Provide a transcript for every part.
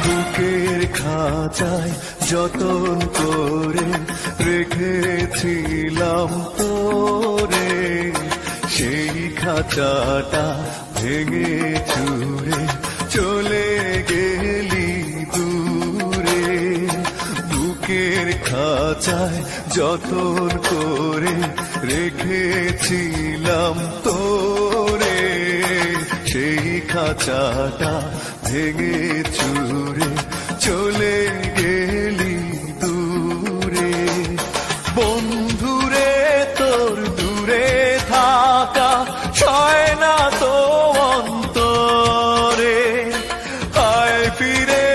বুকের খাঁচায় যতন করে রেখেছিলাম তোরে, সেই খাঁচাটা ভেঙে চুরে চলে গেলি দূরে। বুকের খাঁচায় যতন করে রেখেছিলাম তোরে, সেই খাঁচাটা ভেঙে চুরে চলে গেলি দূরে। বন্ধুরে তোর দূরে থাকা সয় না তো অন্তরে, আয় ফিরে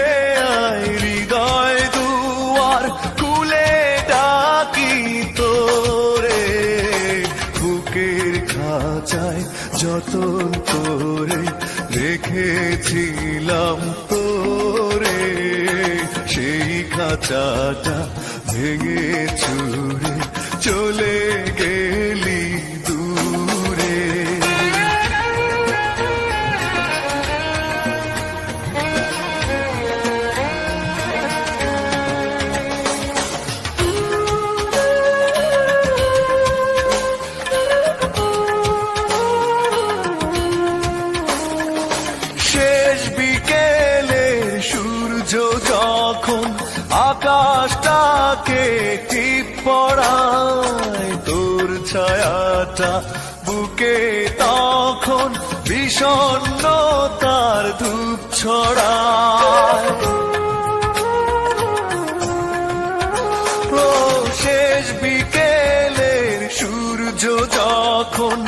আয় হৃদয় দুয়ার খুলে ডাকি তোরে। বুকের খাঁচায় যতন করে রেখেছিলাম তোরে, সেই খাঁচাটা ভেঙে চুরে চলে গেলি দূরে। শেষ বিকেলের সূর্য যখন আকাশটাকে টিপ পড়ায়, তোর ছায়াটা বুকে তখন বিষণ্ণতার ধূপ ছড়ায়। ও শেষ বিকেলের সূর্য যখন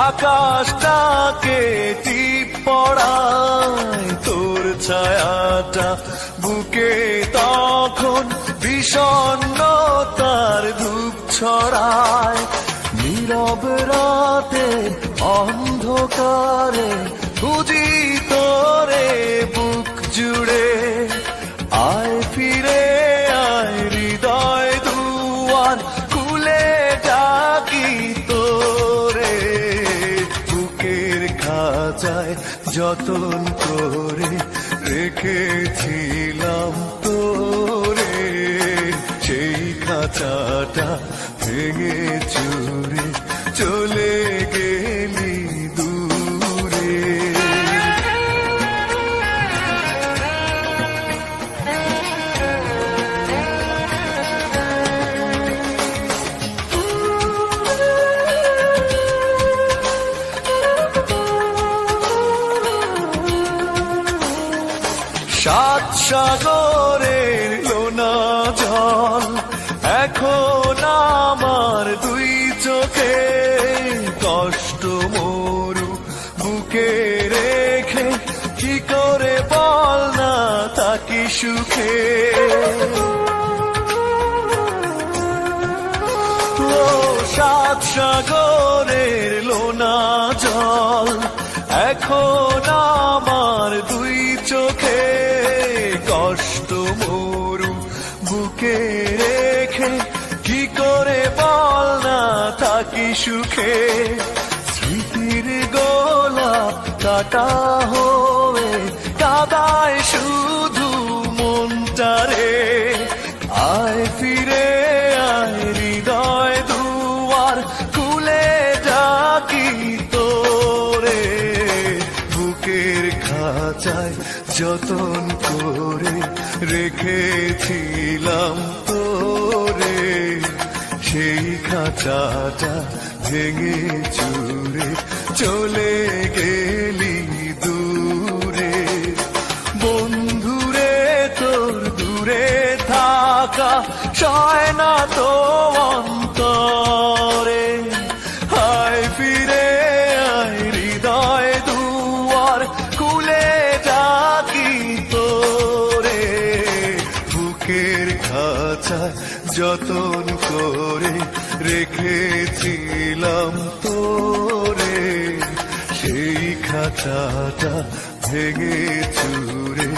আকাশটাকে টিপ পড়ায়, তোর ছায়াটা বুকে তখন বিষণ্ণতার ধূপ ছড়ায়। নীরব রাতে অন্ধকারে খুঁজি তোরে বুক জুড়ে, আয় ফিরে আয় হৃদয় দুয়ার খুলে ডাকি তোরে। বুকের খাঁচায় যতন করে রেখেছিলাম তোরে, সেই খাঁচাটা ভেঙে চুরে চলে গেলি দূরে। সাত সাগরের লোনা জল এখন আমার দুই চোখে, কষ্ট মরু বুকে রেখে কি করে বল না থাকি সুখে। ও সাত সাগরের লোনা জল এখন আমার দুই চোখে, কষ্ট মরু বুকে রেখে কি করে বল না থাকি সুখে। স্মৃতির গোলাপ কাটা হয়ে কাদায় শুধু মনটারে, আয় ফিরে আয় হৃদয় দুয়ার খুলে ডাকি তোরে। বুকের খাঁচায় যতন করে রেখেছিলাম তোরে, সেই খাঁচাটা ভেঙে চুরে চলে গেলি দূরে। বন্ধুরে তোর দূরে থাকা সয় না তো অন্তরে, আয় ফিরে আয় হৃদয় দুয়ার খুলে ডাকি তোরে। বুকের খাঁচায় যতন করে রেখেছিলাম তোরে, সেই খাঁচাটা ভেঙে চুরে